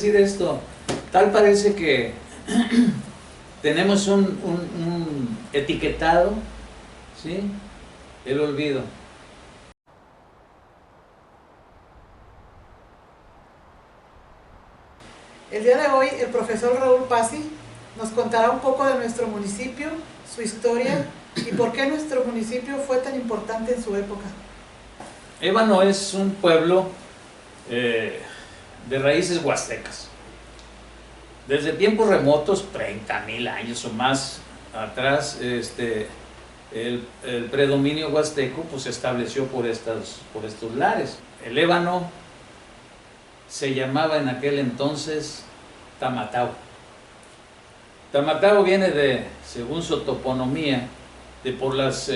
decir esto. Tal parece que tenemos un etiquetado, ¿sí? El olvido. El día de hoy el profesor Raúl Pasi nos contará un poco de nuestro municipio, su historia y por qué nuestro municipio fue tan importante en su época. Ébano es un pueblo de raíces huastecas. Desde tiempos remotos, 30,000 años o más atrás, el predominio huasteco pues, se estableció por estos lares. El ébano se llamaba en aquel entonces Tamatao. Tamatao viene de, según su toponomía, de por las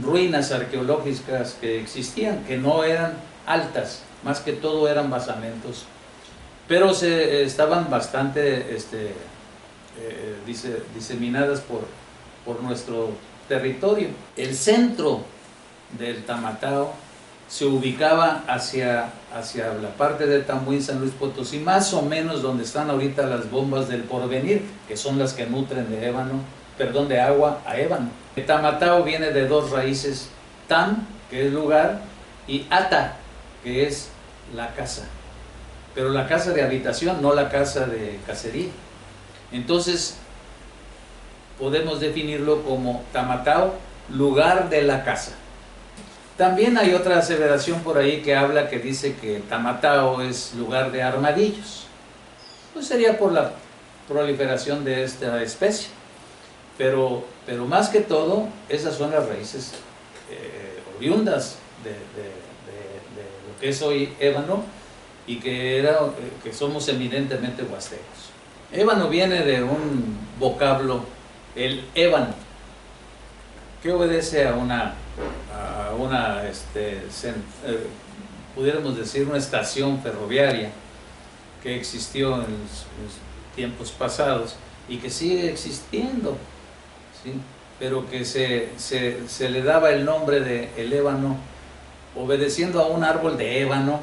ruinas arqueológicas que existían, que no eran altas, más que todo eran basamentos, pero estaban bastante diseminadas por nuestro territorio. El centro del Tamatao se ubicaba hacia la parte de Tamuín, San Luis Potosí, más o menos donde están ahorita las bombas del Porvenir, que son las que nutren de agua a ébano. El Tamatao viene de dos raíces, tam, que es lugar, y ata, que es la casa, pero la casa de habitación, no la casa de cacería. Entonces podemos definirlo como Tamatao, lugar de la casa. También hay otra aseveración por ahí que dice que Tamatao es lugar de armadillos. Pues sería por la proliferación de esta especie. Pero más que todo, esas son las raíces oriundas de lo que es hoy ébano y que somos eminentemente huastecos. Ébano viene de un vocablo, el ébano, que obedece a pudiéramos decir, una estación ferroviaria que existió en los tiempos pasados y que sigue existiendo, ¿sí? Pero que se le daba el nombre de el ébano obedeciendo a un árbol de ébano,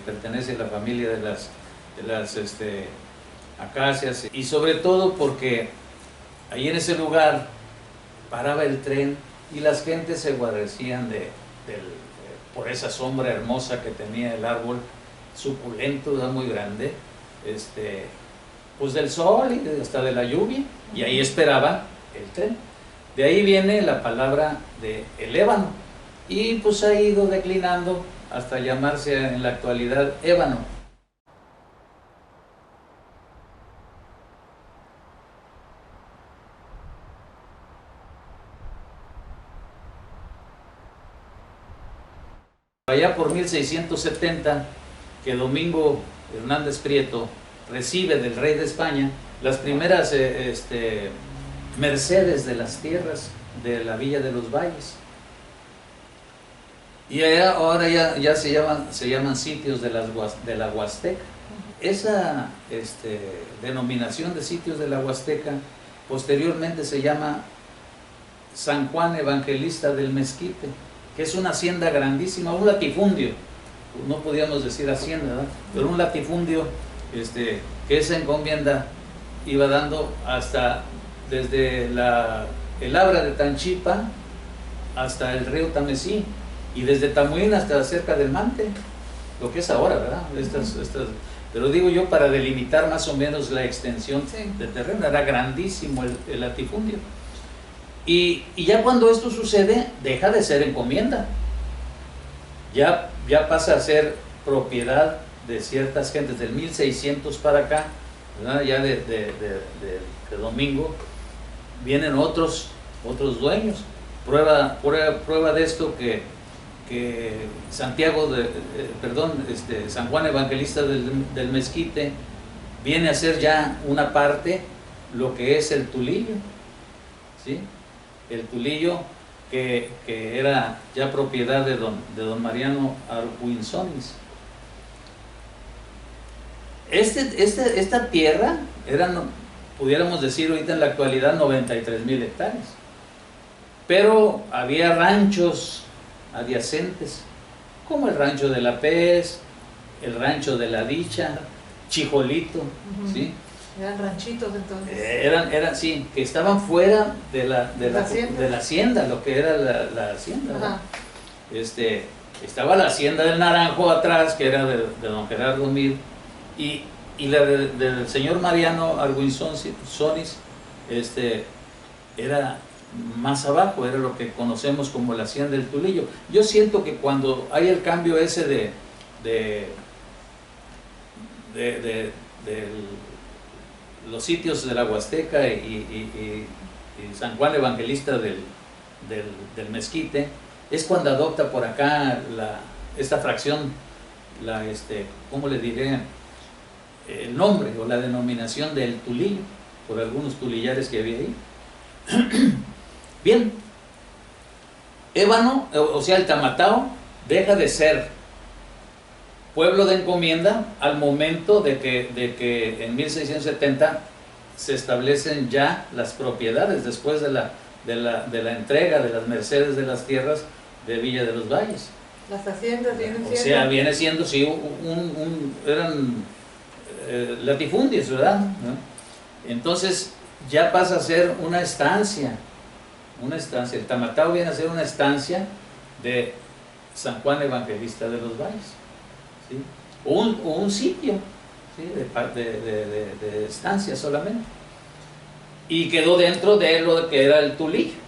pertenece a la familia de las acacias, y sobre todo porque ahí en ese lugar paraba el tren y las gentes se guarecían por esa sombra hermosa que tenía el árbol, suculento, muy grande, pues del sol y hasta de la lluvia, y ahí esperaba el tren. De ahí viene la palabra de el ébano, y pues ha ido declinando hasta llamarse en la actualidad ébano. Allá por 1670, que Domingo Hernández Prieto recibe del rey de España las primeras mercedes de las tierras de la Villa de los Valles. Y ahora ya se llaman sitios de la Huasteca. Esa denominación de sitios de la Huasteca posteriormente se llama San Juan Evangelista del Mezquite, que es una hacienda grandísima, un latifundio, no podíamos decir hacienda, ¿verdad? Pero un latifundio que esa encomienda iba dando hasta desde el Abra de Tanchipa hasta el río Tamesí, y desde Tamuín hasta cerca del Mante, lo que es ahora, ¿verdad? Pero digo yo, para delimitar más o menos la extensión del terreno, era grandísimo el latifundio. Y ya cuando esto sucede, deja de ser encomienda, ya pasa a ser propiedad de ciertas gentes. Del 1600 para acá, ¿verdad? Ya de Domingo, vienen otros dueños. Prueba de esto que San Juan Evangelista del Mezquite viene a ser ya una parte, lo que es el Tulillo, ¿sí? El Tulillo que era ya propiedad de don Mariano Arbuinzonis. Esta tierra eran, pudiéramos decir ahorita en la actualidad, 93,000 hectáreas, pero había ranchos adyacentes, como el rancho de la Pez, el rancho de la Dicha, Chijolito, ¿sí? Eran ranchitos entonces. Sí, que estaban fuera de la hacienda. hacienda, lo que era la hacienda. Ajá. Estaba la hacienda del Naranjo atrás, que era de don Gerardo Mir, y la del señor Mariano Arguinsonis, era más abajo, era lo que conocemos como la hacienda del Tulillo. Yo siento que cuando hay el cambio ese de los sitios de la Huasteca y San Juan Evangelista del Mezquite, es cuando adopta por acá esta fracción, ¿cómo le diré? El nombre o la denominación del Tulillo, por algunos tulillares que había ahí. Bien, Ébano, o sea el Tamatao, deja de ser pueblo de encomienda al momento de que en 1670 se establecen ya las propiedades después de la entrega de las mercedes de las tierras de Villa de los Valles. Las haciendas vienen siendo. O sea, viene siendo, sí, eran latifundios, ¿verdad? ¿No? Entonces ya pasa a ser una estancia. El Tamatao viene a ser una estancia de San Juan Evangelista de los Valles, ¿sí? O un sitio, ¿sí? de estancia solamente. Y quedó dentro de lo que era el Tulillo.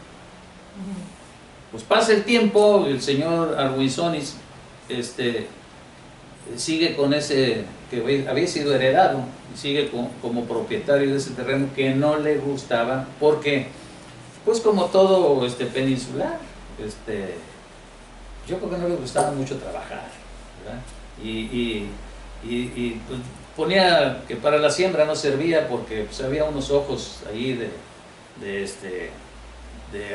Pues pasa el tiempo, el señor Arguinsonis sigue con ese que había sido heredado, sigue como propietario de ese terreno que no le gustaba, porque pues como todo peninsular, yo creo que no le gustaba mucho trabajar, ¿verdad? Y pues, ponía que para la siembra no servía porque pues, había unos ojos ahí de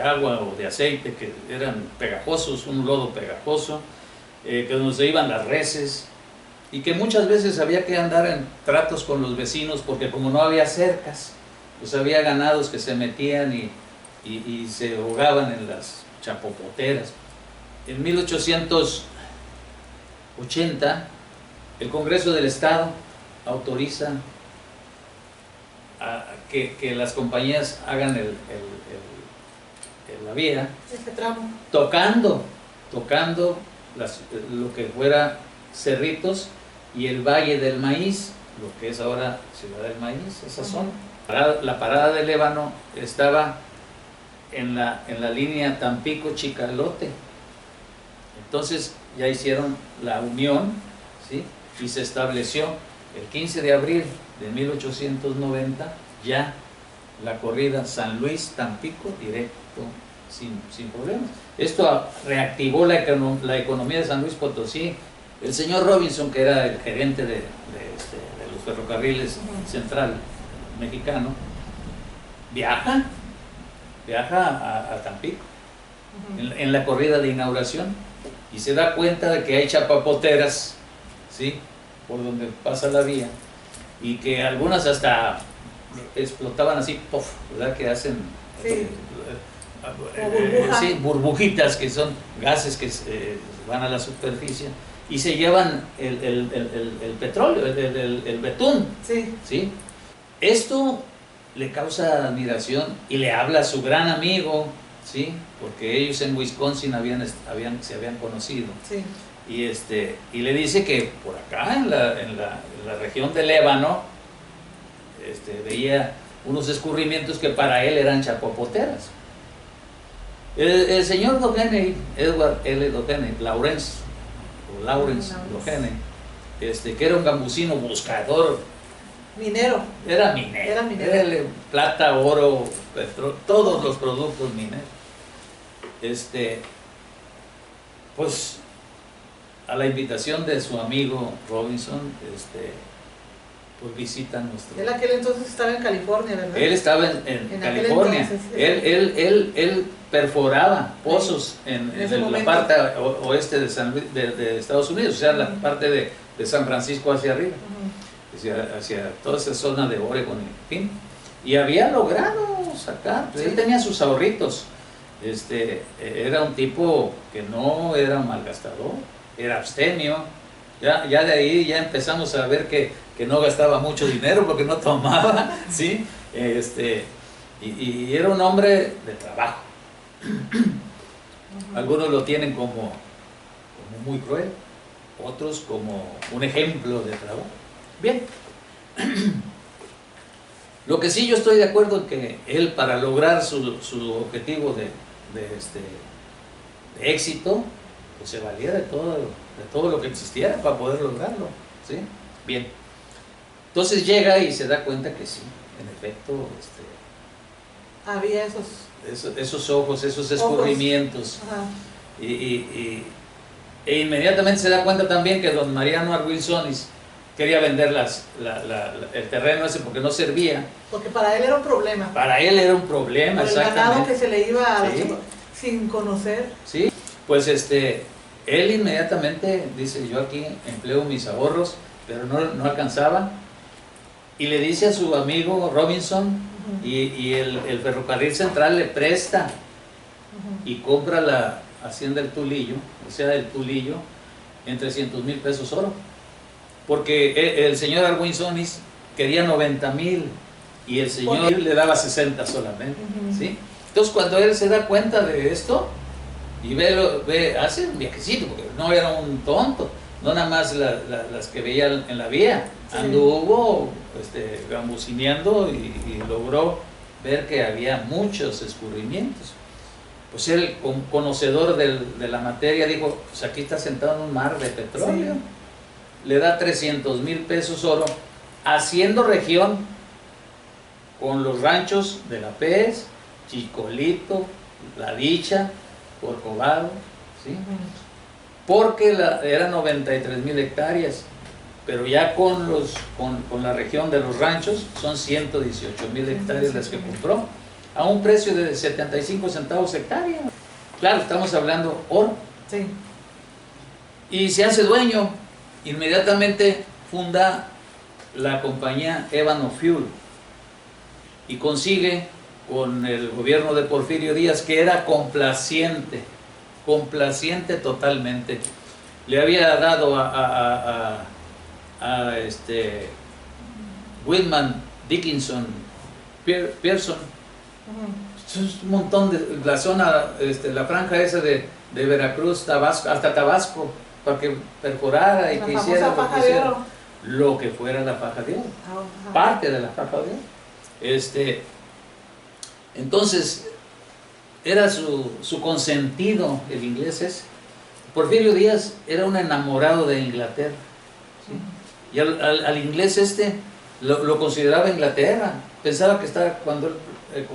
agua o de aceite que eran pegajosos, un lodo pegajoso, que donde se iban las reses, y que muchas veces había que andar en tratos con los vecinos porque como no había cercas, pues había ganados que se metían y se ahogaban en las chapopoteras. En 1880 el Congreso del Estado autoriza que las compañías hagan la vía, este tramo, tocando lo que fuera Cerritos y el Valle del Maíz, lo que es ahora Ciudad del Maíz, esa zona. La parada del Ébano estaba en la línea Tampico-Chicalote. Entonces ya hicieron la unión, ¿sí? Y se estableció el 15 de abril de 1890 ya la corrida San Luis-Tampico directo, sin problemas. Esto reactivó la economía de San Luis Potosí. El señor Robinson, que era el gerente de los ferrocarriles central mexicano, viaja a Tampico en la corrida de inauguración y se da cuenta de que hay chapapoteras, ¿sí? Por donde pasa la vía, y que algunas hasta explotaban así, ¡puff!, ¿verdad? Que hacen burbujitas, que son gases que van a la superficie y se llevan el petróleo, el betún, ¿sí? Esto le causa admiración y le habla a su gran amigo, ¿sí? Porque ellos en Wisconsin se habían conocido, sí. Y le dice que por acá en la región del Ébano veía unos escurrimientos que para él eran chapopoteras. El señor Doheny, Edward L. Doheny, Lawrence Doheny, que era un gambusino buscador, minero, era minero. Plata, oro, petróleo, todos los productos mineros. Pues a la invitación de su amigo Robinson, pues visita nuestro. Él aquel entonces estaba en California, ¿verdad? Él estaba en California. Entonces, él perforaba pozos en la parte oeste de Estados Unidos, o sea, la parte de San Francisco hacia arriba, hacia toda esa zona de Oregon, en fin. Y había logrado sacar, pues él tenía sus ahorritos. Era un tipo que no era malgastador, era abstemio, Ya de ahí ya empezamos a ver que no gastaba mucho dinero porque no tomaba, ¿sí? Y era un hombre de trabajo. Algunos lo tienen como muy cruel, otros como un ejemplo de trabajo. Bien. Lo que sí yo estoy de acuerdo en que él, para lograr su objetivo de éxito, pues se valía de todo lo que existiera para poder lograrlo, ¿sí? Bien. Entonces llega y se da cuenta que sí, en efecto, había esos ojos, esos escurrimientos. E inmediatamente se da cuenta también que don Mariano Argüellonis quería vender el terreno ese porque no servía. Porque para él era un problema. Para él era un problema, por el exactamente. ganado que se le iba a sí. sin conocer. Sí, pues él inmediatamente dice, yo aquí empleo mis ahorros, pero no alcanzaba. Y le dice a su amigo Robinson, y el ferrocarril central le presta y compra la hacienda del Tulillo, o sea, del Tulillo, en 300,000 pesos oro. Porque el señor Argüellonis quería 90,000 y el señor le daba 60 solamente, ¿sí? Entonces cuando él se da cuenta de esto y hace un viajecito, porque no era un tonto, no nada más las que veía en la vía, anduvo gambusineando y logró ver que había muchos escurrimientos. Pues él, conocedor de la materia, dijo, pues aquí está sentado en un mar de petróleo. Sí. Le da 300,000 pesos oro, haciendo región con los ranchos de La Pez, Chicolito, La Dicha, Corcovado, ¿sí? Porque eran 93,000 hectáreas, pero ya con la región de los ranchos son 118,000 hectáreas las que compró, a un precio de 75 centavos hectárea. Claro, estamos hablando oro. Sí. Y se hace dueño. Inmediatamente funda la compañía Ébano Fuel y consigue con el gobierno de Porfirio Díaz, que era complaciente totalmente. Le había dado a Whitman Dickinson Pearson un montón de la zona, la franja esa de Veracruz, Tabasco, hasta Tabasco, para que perforara y que hiciera lo que fuera la faja de oro, parte de la faja de oro. Entonces era su consentido, el inglés ese. Porfirio Díaz era un enamorado de Inglaterra, ¿sí? Y al inglés lo consideraba Inglaterra, pensaba que estaba con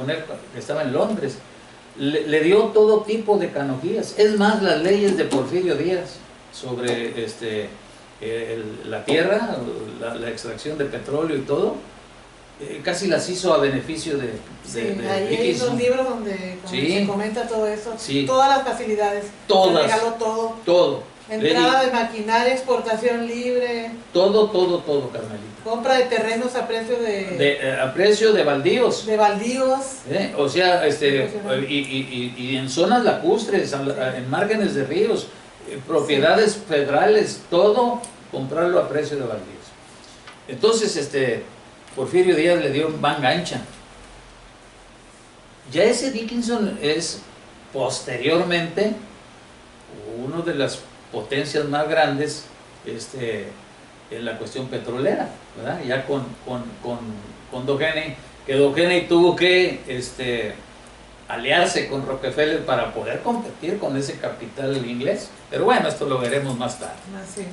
él, que estaba en Londres. Le dio todo tipo de canonjías. Es más, las leyes de Porfirio Díaz sobre la tierra, la extracción de petróleo y todo, casi las hizo a beneficio de ahí hay unos libros donde se comenta todo eso, todas las facilidades, todas, regaló todo. Entrada de maquinaria, exportación libre. Todo, Carmelita. Compra de terrenos a precio de baldíos. De baldíos. O sea, y en zonas lacustres, en márgenes de ríos, propiedades federales, todo comprarlo a precio de baldíos. Entonces, Porfirio Díaz le dio manga ancha. Ya ese Dickinson es posteriormente uno de las potencias más grandes en la cuestión petrolera, ¿verdad? Ya con Doheny, que Doheny tuvo que aliarse con Rockefeller para poder competir con ese capital inglés, pero bueno, esto lo veremos más tarde. Sí.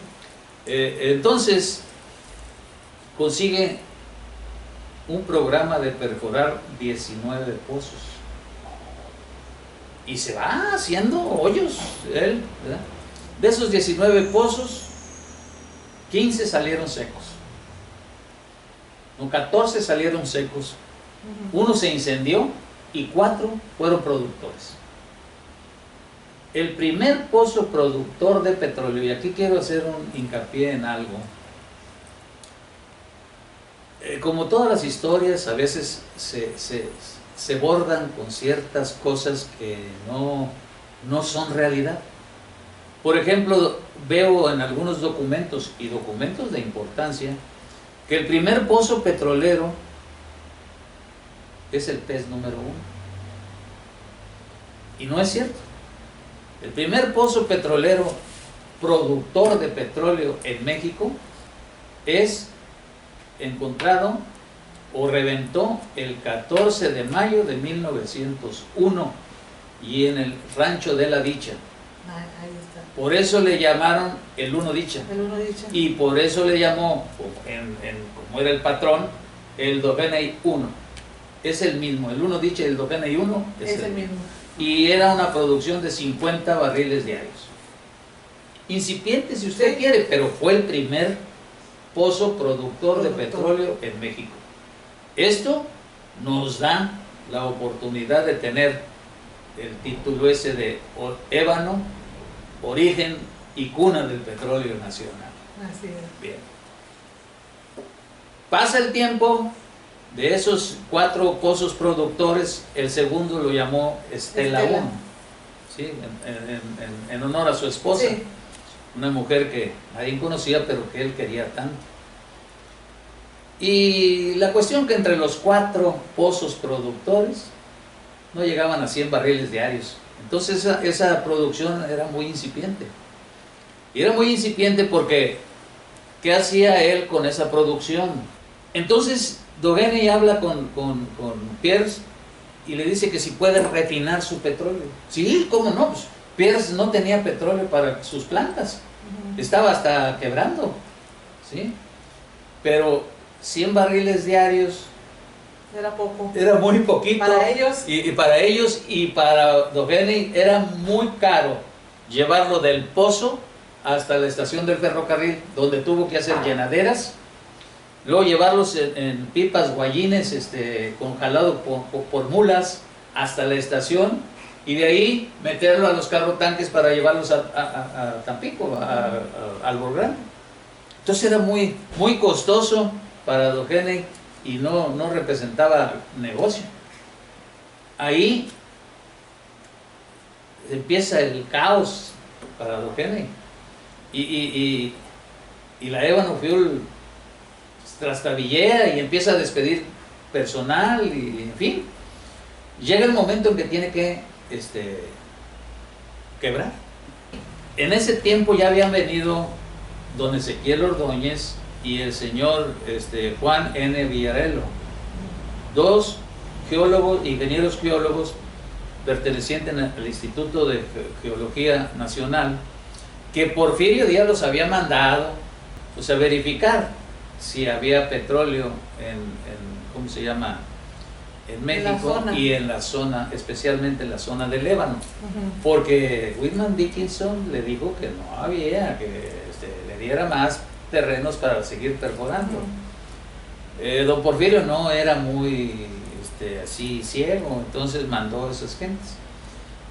Entonces consigue un programa de perforar 19 pozos y se va haciendo hoyos él, ¿verdad? De esos 19 pozos, 15 salieron secos, 14 salieron secos, uno se incendió y 4 fueron productores. El primer pozo productor de petróleo, y aquí quiero hacer un hincapié en algo, como todas las historias, a veces se bordan con ciertas cosas que no son realidad. Por ejemplo, veo en algunos documentos, y documentos de importancia, que el primer pozo petrolero es el pez número 1. Y no es cierto. El primer pozo petrolero productor de petróleo en México es encontrado o reventó el 14 de mayo de 1901 y en el rancho de La Dicha. Ahí está. Por eso le llamaron el Uno Dicha. El Uno Dicha. Y por eso le llamó, como era el patrón, el Dogeney 1. Es el mismo, el Uno Dicha y el Dogeney 1 es el mismo. Y era una producción de 50 barriles diarios. Incipiente si usted quiere, pero fue el primer pozo productor de petróleo en México. Esto nos da la oportunidad de tener el título ese de ébano, origen y cuna del petróleo nacional. Así es. Bien. Pasa el tiempo, de esos 4 pozos productores, el segundo lo llamó Estela 1, ¿sí? En honor a su esposa, sí. Una mujer que nadie conocía, pero que él quería tanto. Y la cuestión que entre los 4 pozos productores no llegaban a 100 barriles diarios. Entonces esa producción era muy incipiente. Y era muy incipiente porque ¿qué hacía él con esa producción? Entonces Dogeney habla con Pierce y le dice que si puede refinar su petróleo. Sí, ¿cómo no? Pues Pierce no tenía petróleo para sus plantas. Estaba hasta quebrando. ¿Sí? Pero 100 barriles diarios era poco. Era muy poquito. Para ellos. Y para ellos y para Dogeney era muy caro llevarlo del pozo hasta la estación del ferrocarril, donde tuvo que hacer llenaderas, luego llevarlos en pipas guayines con jalado por mulas hasta la estación, y de ahí meterlo a los carrotanques para llevarlos a Tampico, al Volcán. Entonces era muy, muy costoso para Dogeney y no representaba negocio. Ahí empieza el caos para Dogeney. Y la Ébano Fuel trastabillea y empieza a despedir personal y en fin. Llega el momento en que tiene que quebrar. En ese tiempo ya habían venido don Ezequiel Ordóñez y el señor Juan N. Villarelo, 2 geólogos, ingenieros geólogos pertenecientes al Instituto de Geología Nacional, que Porfirio Díaz los había mandado pues, a verificar si había petróleo ¿cómo se llama? En México y en la zona, especialmente en la zona del Ébano, porque Whitman Dickinson le dijo que no había, que le diera más terrenos para seguir perforando. Don Porfirio no era muy así ciego, entonces mandó a esas gentes.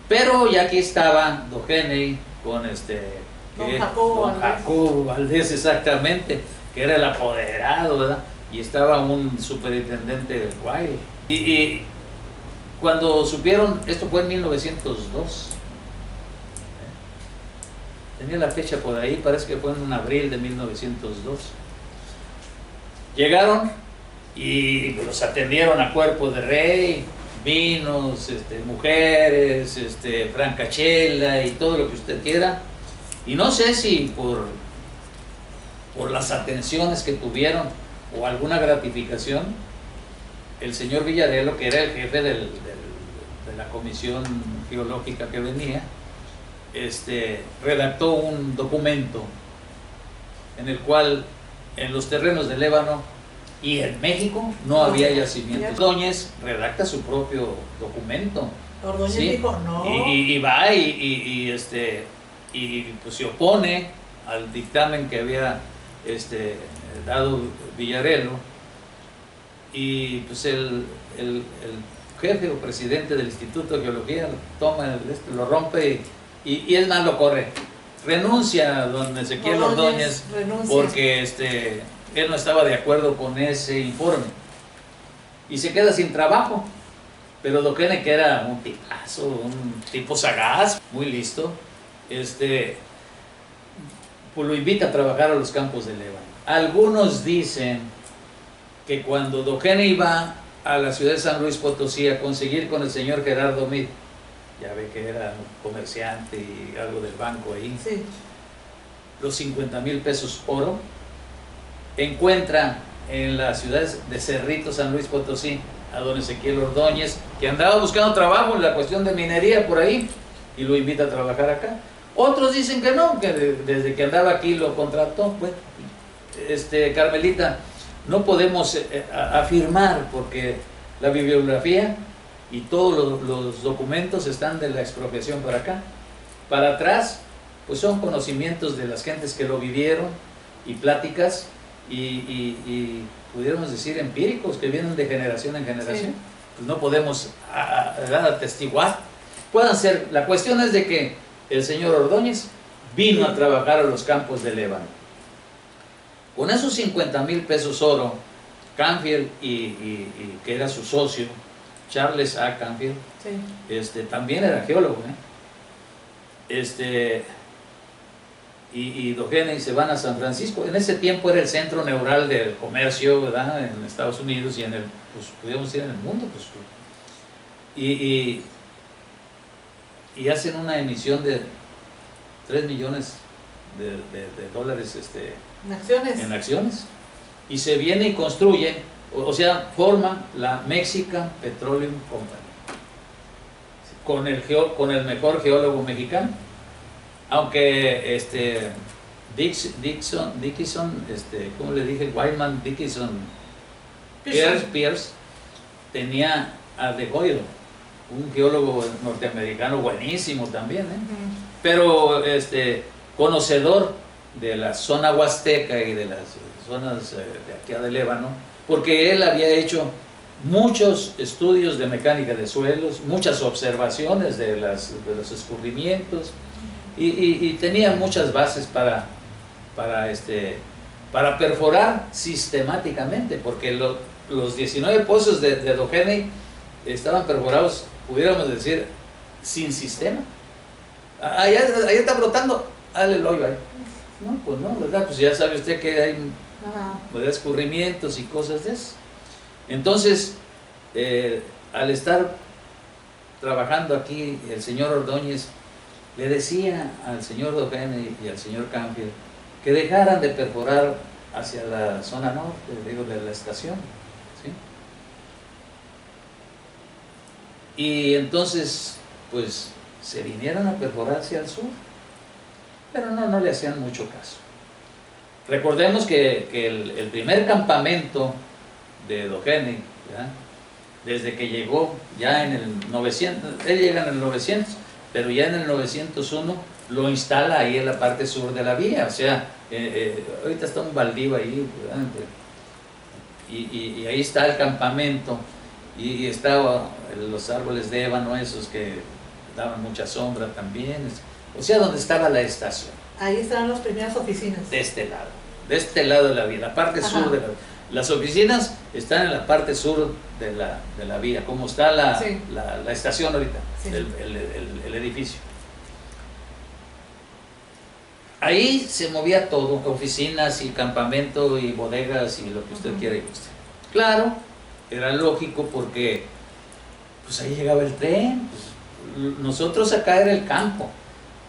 Pero ya aquí estaba Dogeney con don Jacobo Valdés, exactamente, que era el apoderado, ¿verdad? Y estaba un superintendente Wiley. Y cuando supieron, esto fue en 1902, tenía la fecha por ahí, parece que fue en abril de 1902. Llegaron y los atendieron a cuerpo de rey, vinos, mujeres, francachela y todo lo que usted quiera. Y no sé si por las atenciones que tuvieron o alguna gratificación, el señor Villarelo, que era el jefe de la comisión geológica que venía, redactó un documento en el cual en los terrenos del Ébano y en México no había yacimientos. Ordóñez redacta su propio documento. Ordóñez dijo no. Y va y pues se opone al dictamen que había dado Villarelo, y pues el jefe o presidente del Instituto de Geología toma lo rompe y es más, lo corre. Renuncia don Ezequiel Ordóñez porque él no estaba de acuerdo con ese informe y se queda sin trabajo. Pero Dogeney, que era un tipazo, un tipo sagaz, muy listo, pues lo invita a trabajar a los campos de Lébano. Algunos dicen que cuando Doheny iba a la ciudad de San Luis Potosí a conseguir con el señor Gerardo Meade, ya ve que era un comerciante y algo del banco ahí, Sí. los 50,000 pesos oro, encuentra en la ciudad de Cerrito, San Luis Potosí, a don Ezequiel Ordóñez, que andaba buscando trabajo en la cuestión de minería por ahí, y lo invita a trabajar acá. Otros dicen que no, que desde que andaba aquí lo contrató. Pues, Carmelita, no podemos afirmar, porque la bibliografía y todos los documentos están de la expropiación para acá. Para atrás, pues son conocimientos de las gentes que lo vivieron y pláticas y pudiéramos decir empíricos que vienen de generación en generación. Sí. Pues no podemos atestiguar. Puedan ser, la cuestión es de que el señor Ordóñez vino a trabajar a los campos de Lébano. Con esos 50,000 pesos oro, Canfield y que era su socio, Charles A. Canfield, sí. También era geólogo, y Doheny se van a San Francisco. En ese tiempo era el centro neural del comercio, ¿verdad?, en Estados Unidos y en el, pues podríamos decir en el mundo, pues, y hacen una emisión de 3 millones de dólares en acciones, y se viene y construye, o sea, forma la Mexican Petroleum Company con el mejor geólogo mexicano, aunque Dickinson, ¿cómo le dije? Wyman Dickinson Pierce tenía a De Hoyle, un geólogo norteamericano buenísimo también, pero conocedor de la zona huasteca y de las zonas de aquí de Lébano, porque él había hecho muchos estudios de mecánica de suelos, muchas observaciones de los escurrimientos, y tenía muchas bases para perforar sistemáticamente, porque los 19 pozos de Doheny estaban perforados, pudiéramos decir, sin sistema. Allá está brotando, dale el hoyo ahí. No, pues no, ¿verdad? Pues ya sabe usted que hay escurrimientos y cosas de eso. Entonces, al estar trabajando aquí, el señor Ordóñez le decía al señor Doheny y al señor Canfield que dejaran de perforar hacia la zona norte, digo, de la estación, ¿sí? Y entonces, pues, se vinieron a perforar hacia el sur, pero no le hacían mucho caso. Recordemos que el primer campamento de Doheny, ¿ya?, desde que llegó ya en el 900, él llega en el 900, pero ya en el 901 lo instala ahí en la parte sur de la vía, o sea, ahorita está un baldío ahí, ¿verdad?, y ahí está el campamento, y estaban los árboles de ébano esos que daban mucha sombra también, o sea, donde estaba la estación. Ahí estaban las primeras oficinas. De este lado de la vía, la parte sur de la vía. Las oficinas están en la parte sur de la vía, como está la estación ahorita, sí. el edificio. Ahí se movía todo, oficinas y campamento y bodegas y lo que usted quiera y guste. Claro, era lógico porque pues ahí llegaba el tren, pues, nosotros acá era el campo,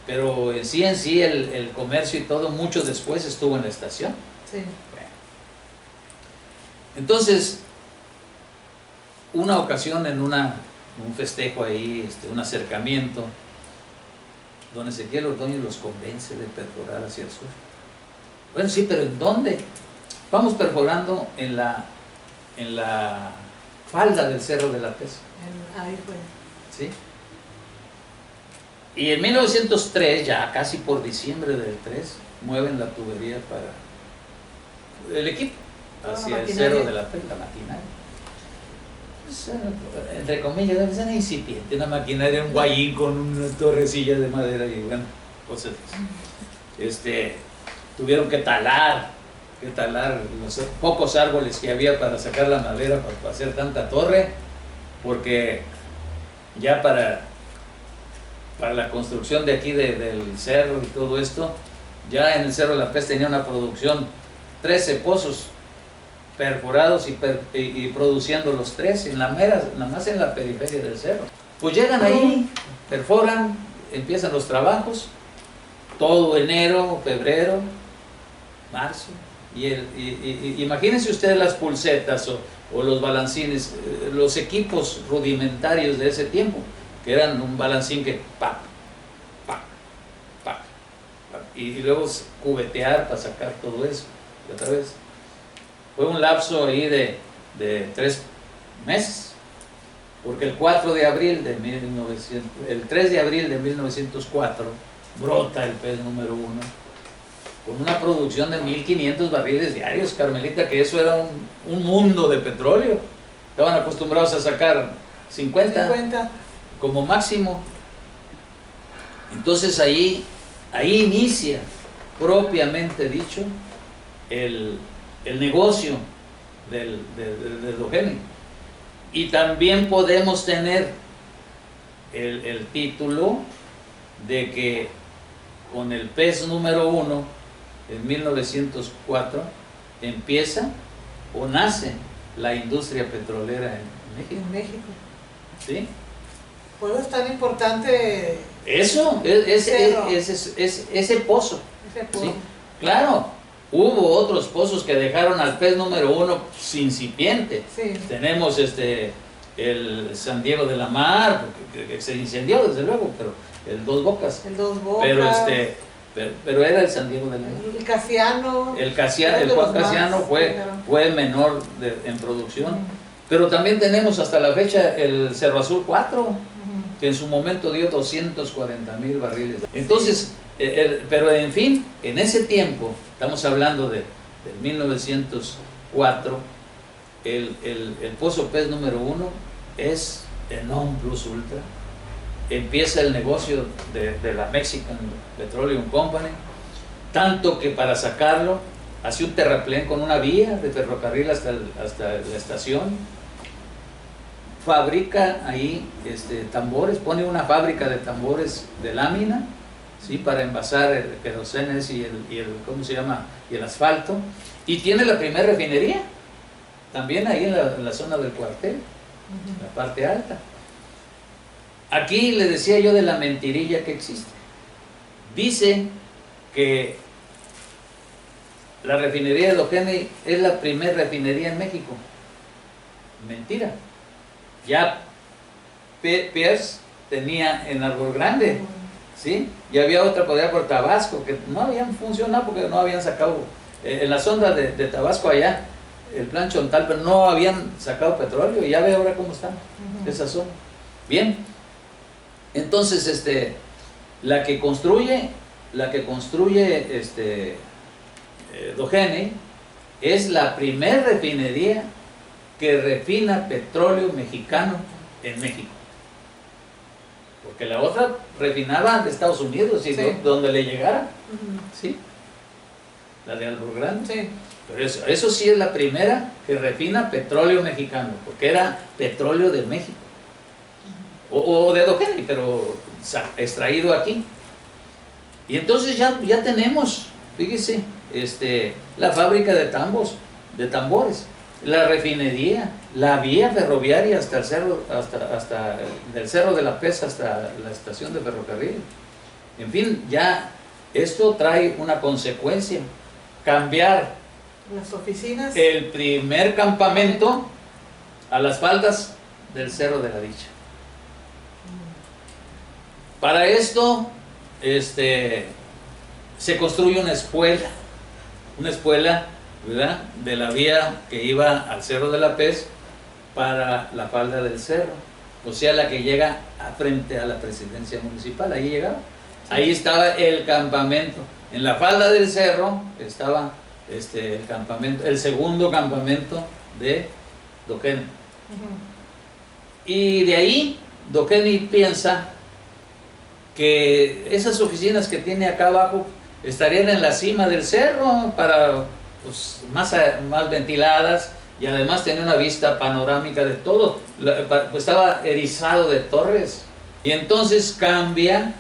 pero en sí el comercio y todo mucho después estuvo en la estación. Sí. Bueno. Entonces, una ocasión en un festejo ahí, un acercamiento, don Ezequiel Ordóñez los convence de perforar hacia el sur. Bueno, sí, pero ¿en dónde? Vamos perforando en la falda del Cerro de la Tesa. Ahí fue. ¿Sí? Y en 1903, ya casi por diciembre del 3, mueven la tubería para el equipo hacia el Cerro de la Tesa, la maquinaria. Pues, entre comillas, es una incipiente, una maquinaria, un guayín con una torrecilla de madera y bueno, cosas. Tuvieron que talar los pocos árboles que había para sacar la madera para hacer tanta torre, porque ya para la construcción de aquí del cerro y todo esto, ya en el Cerro de la Pez tenía una producción, 13 pozos perforados y produciendo los 13, nada más en la periferia del cerro. Pues llegan ahí, perforan, empiezan los trabajos, todo enero, febrero, marzo, imagínense ustedes las pulsetas o los balancines, los equipos rudimentarios de ese tiempo, que eran un balancín que ¡pac! Y luego cubetear para sacar todo eso, y otra vez. Fue un lapso ahí de 3 meses, porque el 3 de abril de 1904 brota el pez número 1 con una producción de 1500 barriles diarios, Carmelita, que eso era un mundo de petróleo. Estaban acostumbrados a sacar 50 como máximo. Entonces ahí inicia, propiamente dicho, el negocio del Dogenio. Y también podemos tener el título de que con el pez número 1 en 1904 empieza o nace la industria petrolera en México. ¿Sí? Pues es tan importante eso, ese pozo. ¿Sí? Claro, hubo otros pozos que dejaron al pez número 1 incipiente. Sí. Tenemos el San Diego de la Mar, que se incendió desde luego, pero el Dos Bocas. Pero era el San Diego de la Mar. El Casiano. El Juan Casiano fue menor en producción. Pero también tenemos hasta la fecha el Cerro Azul 4, que en su momento dio 240,000 barriles. Entonces, pero en fin, en ese tiempo, estamos hablando de 1904, el pozo pez número 1 es el non plus ultra. Empieza el negocio de la Mexican Petroleum Company, tanto que para sacarlo hace un terraplén con una vía de ferrocarril hasta la estación, fabrica ahí tambores, pone una fábrica de tambores de lámina, ¿sí? Para envasar el querosenes y ¿cómo se llama? Y el asfalto, y tiene la primera refinería también ahí en la zona del cuartel, la parte alta. Aquí le decía yo de la mentirilla que existe. Dice que la refinería de Dogenio es la primera refinería en México. Mentira. Ya Pierce tenía en Árbol Grande, ¿sí? Y había otra por allá por Tabasco, que no habían funcionado porque no habían sacado, en la sonda de Tabasco allá, el plan Chontal, pero no habían sacado petróleo, y ya ve ahora cómo están esa zona. Bien, entonces la que construye Dogenio es la primer refinería que refina petróleo mexicano en México, porque la otra refinaba de Estados Unidos y donde le llegara, ¿sí? La de Árbol Grande. Sí. Pero eso sí es la primera que refina petróleo mexicano, porque era petróleo de México, o de Dogenio, pero extraído aquí. Y entonces ya tenemos, fíjese, la fábrica de tambores, la refinería, la vía ferroviaria hasta el cerro, hasta del Cerro de la Pez hasta la estación de ferrocarril. En fin, ya esto trae una consecuencia: cambiar las oficinas, el primer campamento a las faldas del Cerro de la Dicha. Para esto se construye una escuela, ¿verdad?, de la vía que iba al Cerro de la Pez para la falda del cerro, o sea, la que llega frente a la presidencia municipal. Ahí llegaba, ahí estaba el campamento. En la falda del cerro estaba el campamento, el segundo campamento de Dogenio. Y de ahí Dogenio piensa que esas oficinas que tiene acá abajo estarían en la cima del cerro, para más ventiladas, y además tenía una vista panorámica de todo, pues estaba erizado de torres. Y entonces cambia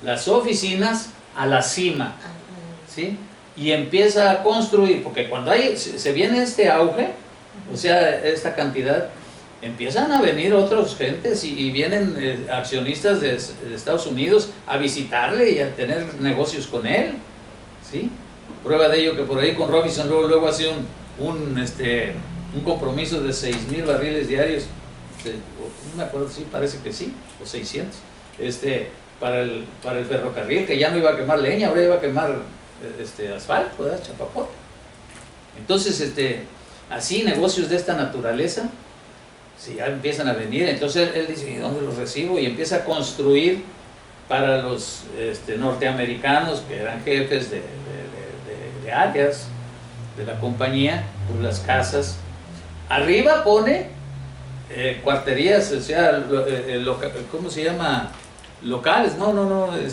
las oficinas a la cima, ¿sí? Y empieza a construir, porque cuando se viene este auge, o sea, esta cantidad, empiezan a venir otras gentes y vienen accionistas de Estados Unidos a visitarle y a tener negocios con él, ¿sí? Prueba de ello que por ahí con Robinson luego hace un compromiso de 6,000 barriles diarios, no me acuerdo si parece que sí, o 600, para el ferrocarril, que ya no iba a quemar leña, ahora iba a quemar asfalto, ¿verdad? Chapapote. Entonces, así negocios de esta naturaleza, si ya empiezan a venir, entonces él dice, ¿y dónde los recibo? Y empieza a construir para los norteamericanos, que eran jefes de áreas de la compañía, pues las casas. Arriba pone cuarterías, o sea, ¿cómo se llama? Locales,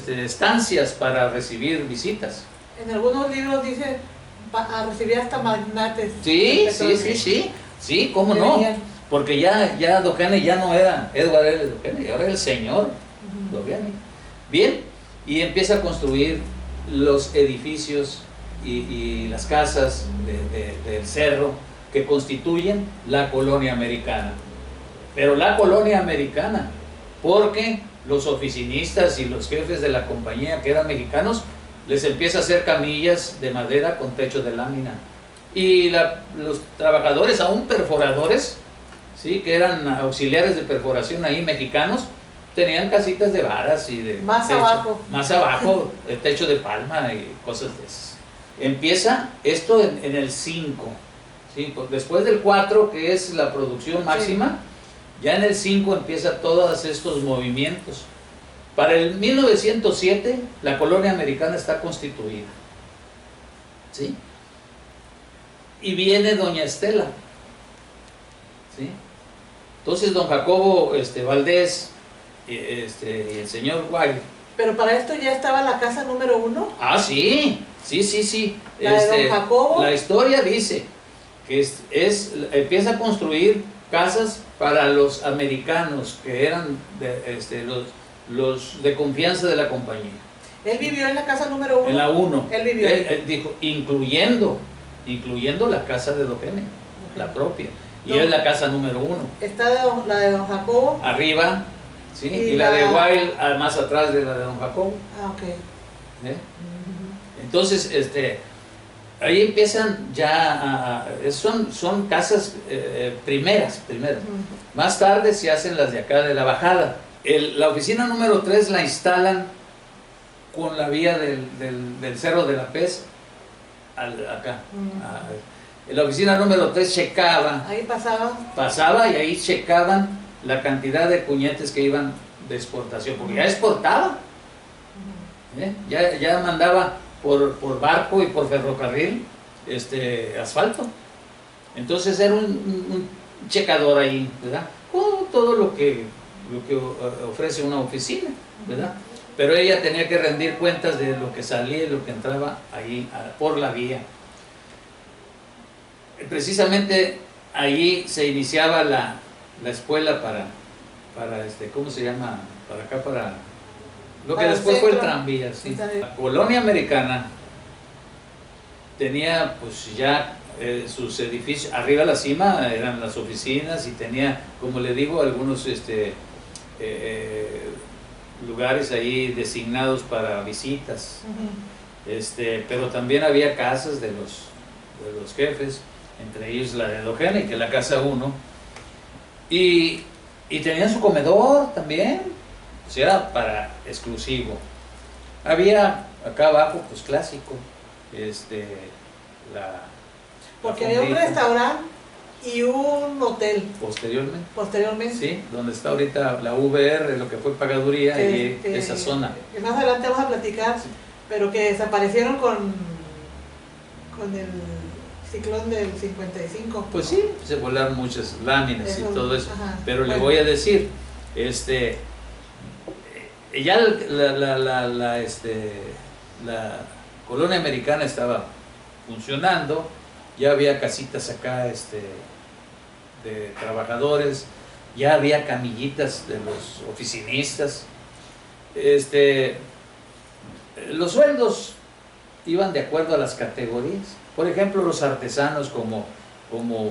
estancias para recibir visitas. En algunos libros dice a recibir hasta magnates. Sí, ¿cómo no? Porque ya Doheny ya no era Edward L. Doheny, ahora era el señor Doheny. Bien, y empieza a construir los edificios y las casas del cerro que constituyen la colonia americana. Pero la colonia americana, porque los oficinistas y los jefes de la compañía, que eran mexicanos, les empieza a hacer camillas de madera con techo de lámina. Y los trabajadores, aún perforadores, ¿sí?, que eran auxiliares de perforación ahí, mexicanos, tenían casitas de varas y de más techo, más abajo, el techo de palma y cosas de esas. Empieza esto en el 5, ¿sí? Después del 4, que es la producción máxima, ya en el 5 empieza todos estos movimientos. Para el 1907 la colonia americana está constituida, ¿sí? Y viene doña Estela, ¿sí? Entonces don Jacobo Valdés y el señor Guay. Pero para esto ya estaba la casa número 1. Ah, sí. La de don Jacobo. La historia dice que empieza a construir casas para los americanos, que eran los de confianza de la compañía. ¿Él vivió en la casa número 1? En la 1. Él vivió. Él dijo, incluyendo la casa de Doheny, la propia. Y es la casa número 1. Está la de don Jacobo. Arriba, ¿sí? Y la de Wild más atrás de la de don Jacobo. Ah, ok. Entonces, ahí empiezan ya son casas primeras. Más tarde se hacen las de acá de la bajada. La oficina número 3 la instalan con la vía del Cerro de la Pez acá. En la oficina número 3 checaba. Ahí pasaba Y ahí checaban la cantidad de puñetes que iban de exportación, porque ya exportaba. Ya mandaba por barco y por ferrocarril asfalto. Entonces era un checador ahí, ¿verdad? Todo lo que ofrece una oficina, ¿verdad? Pero ella tenía que rendir cuentas de lo que salía y lo que entraba ahí por la vía. Precisamente allí se iniciaba la escuela para ¿cómo se llama? Para acá, para lo que después fue el tranvía, ¿sí? La colonia americana tenía pues ya sus edificios, arriba a la cima eran las oficinas y tenía, como le digo, algunos lugares ahí designados para visitas. Pero también había casas de los jefes, entre ellos la de Doheny, que es la casa 1, y tenían su comedor también, o sea, para exclusivo. Había acá abajo, pues clásico, porque había un restaurante y un hotel. Posteriormente. Sí, donde está ahorita la VR, lo que fue pagaduría, y esa zona. Que más adelante vamos a platicar, sí. Pero que desaparecieron con el ciclón del 55. Pues sí, se volaron muchas láminas y todo eso. Ajá, pero le voy a decir, ya la colonia americana estaba funcionando, ya había casitas acá de trabajadores, ya había camillitas de los oficinistas, Los sueldos iban de acuerdo a las categorías. Por ejemplo, los artesanos como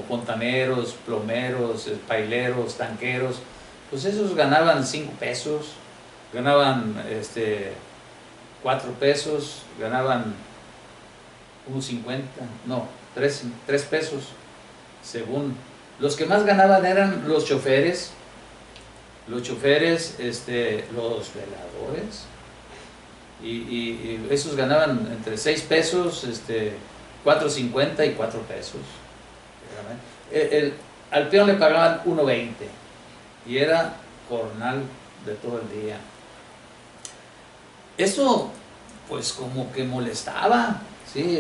fontaneros, plomeros, paileros, tanqueros, pues esos ganaban 5 pesos, ganaban 4 pesos, ganaban unos 50, no, 3 pesos, según. Los que más ganaban eran los choferes, los veladores, y esos ganaban entre 6 pesos, 4.50 y 4 pesos. Al peón le pagaban 1.20 y era jornal de todo el día. Eso pues como que molestaba, ¿sí?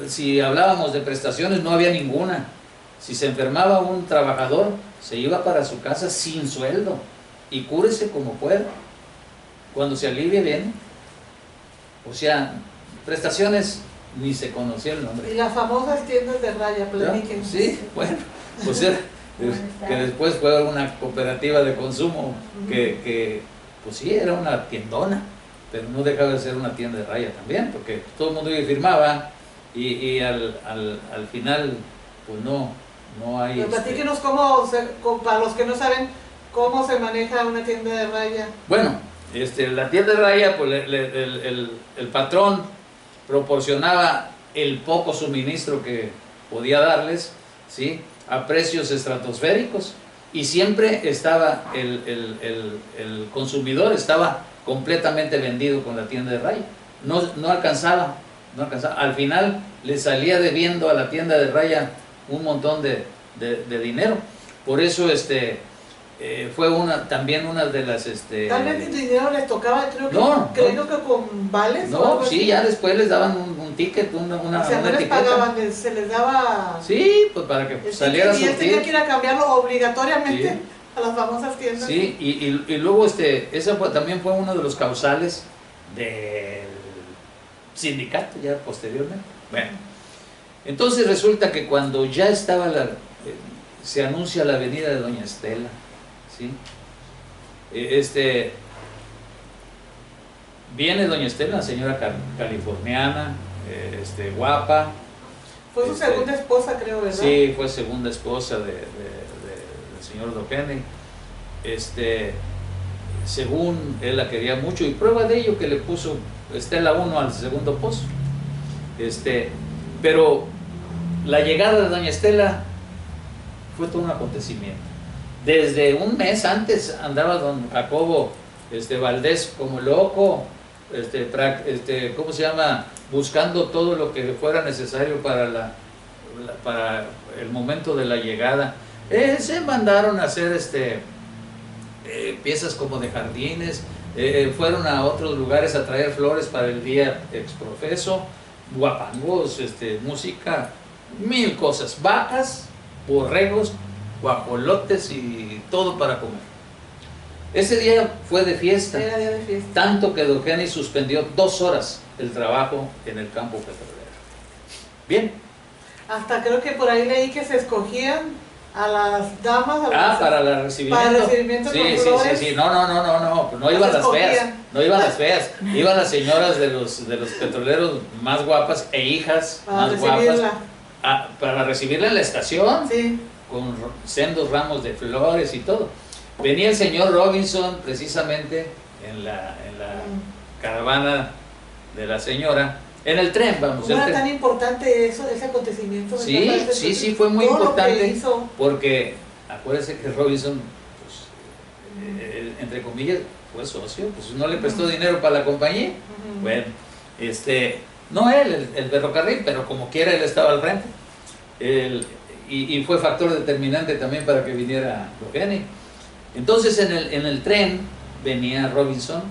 Si hablábamos de prestaciones no había ninguna. Si se enfermaba un trabajador, se iba para su casa sin sueldo y cúrese como pueda. Cuando se alivie viene. O sea, prestaciones ni se conocía el nombre. Y las famosas tiendas de raya, platiquen. Sí, bueno, pues era, que después fue una cooperativa de consumo que pues sí, era una tiendona, pero no dejaba de ser una tienda de raya también, porque todo el mundo iba y firmaba y al final pues no hay... Pero platíquenos para los que no saben, cómo se maneja una tienda de raya. Bueno, la tienda de raya, pues el patrón proporcionaba el poco suministro que podía darles, ¿sí? A precios estratosféricos, y siempre estaba el consumidor estaba completamente vendido con la tienda de raya, no alcanzaba. Al final le salía debiendo a la tienda de raya un montón de dinero. Por eso fue también una de las... Tal vez el dinero les tocaba, creo que con vales. No, sí, ya después les daban un ticket, una o sea, no les etiqueta. pagaban, se les daba... Sí, pues para que saliera a surtir. Y él tenía que ir a cambiarlo obligatoriamente, sí, a las famosas tiendas. Sí, y luego esa también fue uno de los causales del sindicato ya posteriormente. Bueno, entonces resulta que cuando ya estaba se anuncia la venida de Doña Estela, ¿sí? Viene Doña Estela, la señora californiana, guapa. Fue su segunda esposa, creo, ¿verdad? Sí, fue segunda esposa del señor Doheny. Según él la quería mucho, y prueba de ello que le puso Estela 1 al segundo pozo. Pero la llegada de Doña Estela fue todo un acontecimiento. Desde un mes antes andaba don Jacobo Valdés como loco, ¿cómo se llama? Buscando todo lo que fuera necesario para el momento de la llegada. Se mandaron a hacer piezas como de jardines, fueron a otros lugares a traer flores para el día exprofeso, guapangos, música, 1000 cosas, vacas, borregos, guajolotes y todo para comer. Ese día fue de fiesta. Era día de fiesta. Tanto que Doheny suspendió 2 horas el trabajo en el campo petrolero. Bien. Hasta creo que por ahí leí que se escogían a las damas. Para el recibimiento. Para el recibimiento con flores. Sí. No iban las feas. No iban las feas. Iban las señoras de los petroleros más guapas e hijas más guapas. Para recibirla en la estación. Sí. Con sendos ramos de flores y todo. Venía el señor Robinson precisamente en la caravana de la señora, en el tren, vamos. ¿Cómo era tan importante ese acontecimiento? Sí, fue muy importante, porque acuérdense que Robinson, pues, entre comillas, fue socio, pues no le prestó dinero para la compañía. Bueno, no él, el ferrocarril, pero como quiera él estaba al frente. Y fue factor determinante también para que viniera Doheny. Entonces en el tren venía Robinson.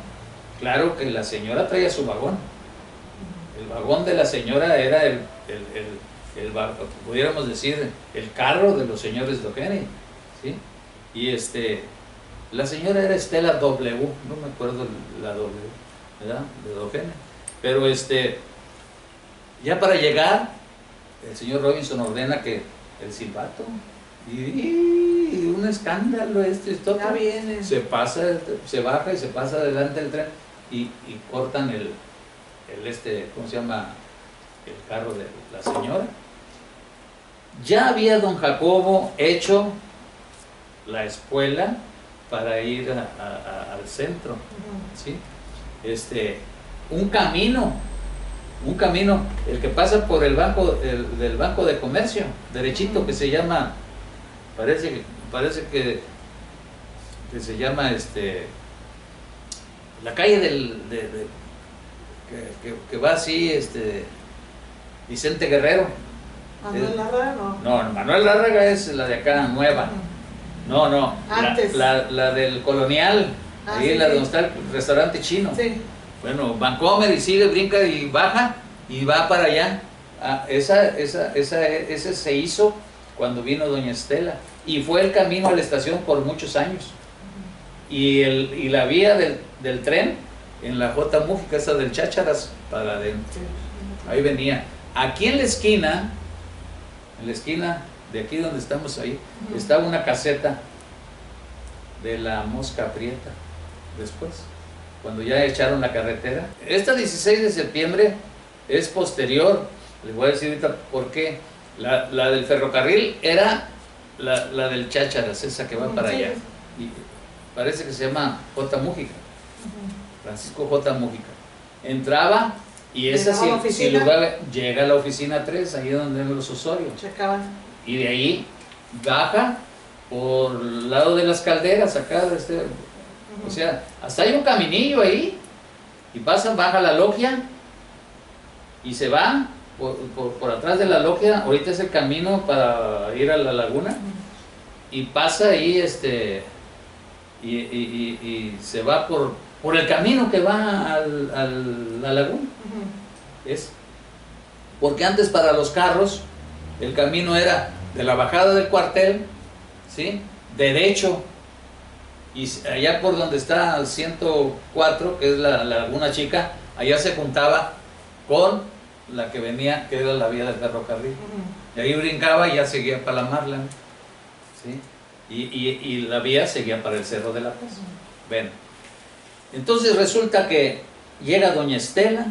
Claro que la señora traía su vagón. El vagón de la señora era pudiéramos decir, el carro de los señores Doheny, ¿sí? Y la señora era Estela W, no me acuerdo la W, ¿verdad? De Doheny. Pero ya para llegar, el señor Robinson ordena que el silbato, y un escándalo, Ya viene. se baja y se pasa adelante el tren. y cortan ¿cómo se llama? El carro de la señora. Ya había don Jacobo hecho la espuela para ir al centro, ¿sí? Un camino, el que pasa por el banco, del Banco de Comercio, derechito, que se llama, parece que se llama la calle que va así, Vicente Guerrero. ¿Manuel Lárraga? No, Manuel Lárraga es la de acá, nueva. No, antes. La del Colonial, ahí sí, la sí. donde está el restaurante chino. Sí. Bueno, Vancomer, y sigue, brinca y baja y va para allá. Ese se hizo cuando vino doña Estela y fue el camino a la estación por muchos años. Y la vía del tren en la J. Mújica, esa del Chácharas, para adentro. Ahí venía. Aquí en la esquina de aquí donde estamos ahí, estaba una caseta de la Mosca Prieta, después, cuando ya echaron la carretera. Esta 16 de septiembre es posterior, les voy a decir ahorita por qué. La del ferrocarril era la del Chácharas, esa que va para allá. Y parece que se llama J. Mújica, Francisco J. Mújica. Entraba y esa si llega a la oficina 3, ahí donde en los Osorio. Checaban. Y de ahí baja por el lado de las calderas, acá, o sea, hasta hay un caminillo ahí, y baja la logia, y se va por atrás de la logia. Ahorita es el camino para ir a la laguna, y pasa ahí, y se va por el camino que va a la laguna. Porque antes para los carros el camino era de la bajada del cuartel, ¿sí?, derecho, y allá por donde está el 104, que es la Laguna Chica, allá se juntaba con la que venía, que era la vía del ferrocarril. Y ahí brincaba y ya seguía para la Marlan, ¿sí? Y la vía seguía para el Cerro de la Paz. Bueno, entonces resulta que llega doña Estela,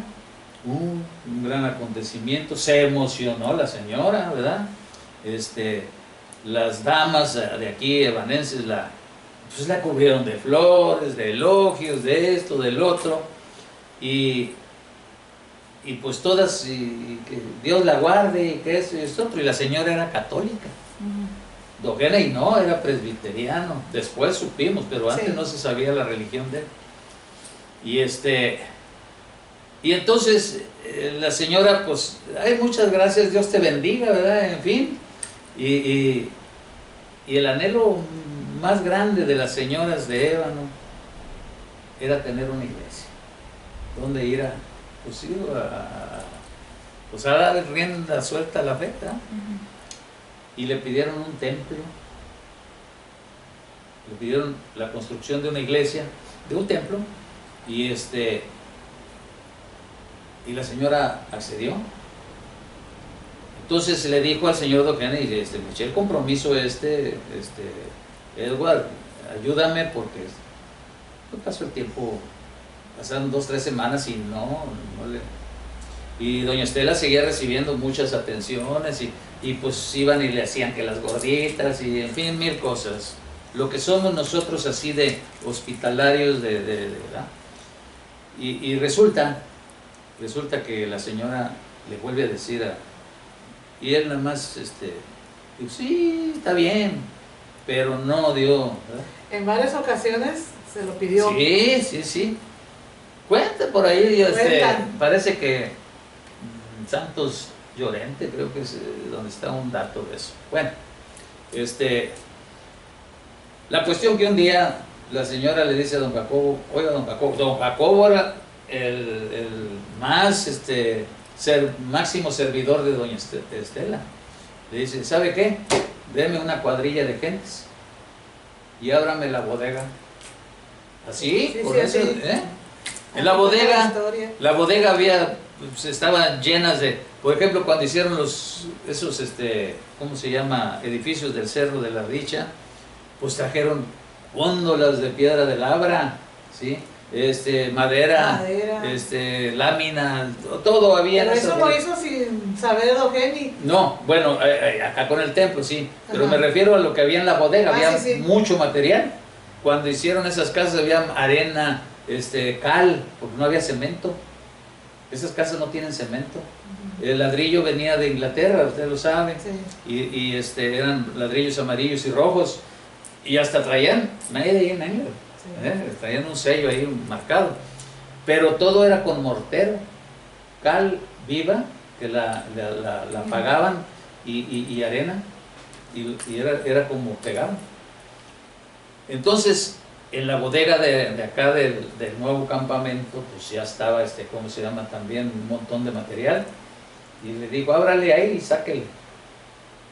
un gran acontecimiento, se emocionó la señora, ¿verdad? Las damas de aquí, evanenses, la cubrieron de flores, de elogios, de esto, del otro, y pues todas, y que Dios la guarde, y que eso y esto otro. Y la señora era católica. Don Henry no, era presbiteriano, después supimos, pero antes no se sabía la religión de él. Y entonces la señora, pues, ay, muchas gracias, Dios te bendiga, ¿verdad? En fin, y el anhelo más grande de las señoras de Ébano era tener una iglesia donde ir a dar rienda suelta a la fe, ¿verdad? Y le pidieron un templo, le pidieron la construcción de una iglesia, de un templo, y la señora accedió. Entonces le dijo al señor Doquene, y me eché el compromiso Edward, ayúdame, porque pasó el tiempo, pasaron 2-3 semanas y no le... Y doña Estela seguía recibiendo muchas atenciones, y pues iban y le hacían que las gorditas, y en fin, 1000 cosas. Lo que somos nosotros así de hospitalarios, ¿verdad? Y resulta que la señora le vuelve a decir y él nada más, dijo, sí, está bien, pero no dio, ¿verdad? En varias ocasiones se lo pidió. Sí. Cuenta por ahí, parece que Santos Llorente, creo que es donde está un dato de eso. Bueno, la cuestión que un día la señora le dice a don Jacobo, oiga, don Jacobo era el más máximo servidor de doña Estela. Le dice, ¿sabe qué? Deme una cuadrilla de gentes y ábrame la bodega. Así, por eso, así. En la bodega había, pues, estaban llenas de, por ejemplo, cuando hicieron esos ¿cómo se llama?, edificios del Cerro de la Dicha, pues trajeron góndolas de piedra de labra, ¿sí? madera, lámina, todo había. Pero eso lo hizo sin saber Eugeni. No, bueno, acá con el templo sí, pero me refiero a lo que había en la bodega, había sí. mucho material. Cuando hicieron esas casas había arena, cal, porque no había cemento. Esas casas no tienen cemento. El ladrillo venía de Inglaterra, ustedes lo saben, y eran ladrillos amarillos y rojos, y hasta traían Made in England, traían un sello ahí marcado, pero todo era con mortero, cal viva, que la apagaban, y arena, y era como pegado. Entonces, en la bodega de acá del nuevo campamento, pues ya estaba, ¿cómo se llama? También un montón de material. Y le digo, ábrale ahí y sáquele.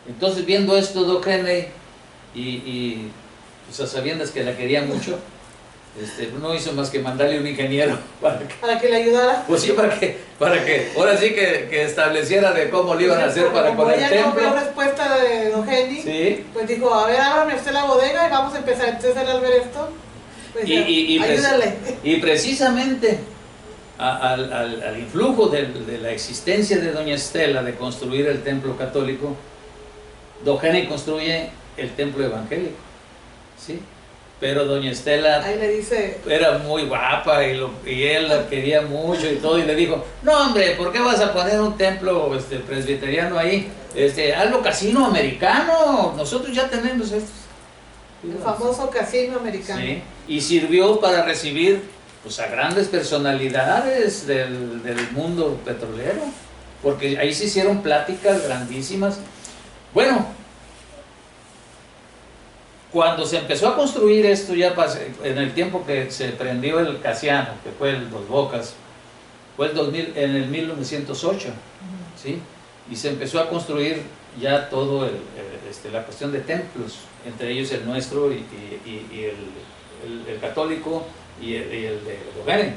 Entonces, viendo esto, Doc Henry, y pues a sabiendas que la quería mucho, no hizo más que mandarle un ingeniero para que le ayudara. Pues sí, para que ahora sí que estableciera de cómo lo iban a hacer para con el templo. Como ella no vio respuesta de Don Henry, sí, pues dijo, a ver, ábrame usted la bodega y vamos a empezar. Entonces al ver esto, pues ayúdale. Y precisamente al influjo de la existencia de Doña Estela de construir el templo católico, Don Henry construye el templo evangélico, ¿sí? Pero Doña Estela ahí le dice, era muy guapa y él la quería mucho y todo, y le dijo, no hombre, ¿por qué vas a poner un templo presbiteriano ahí? Hazlo casino americano, nosotros ya tenemos estos. El famoso casino americano. Sí, y sirvió para recibir pues, a grandes personalidades del mundo petrolero, porque ahí se hicieron pláticas grandísimas. Bueno, cuando se empezó a construir esto, ya en el tiempo que se prendió el Casiano, que fue el Dos Bocas, fue en el 1908, ¿sí? Y se empezó a construir ya todo la cuestión de templos, entre ellos el nuestro y el católico y el de Logaren.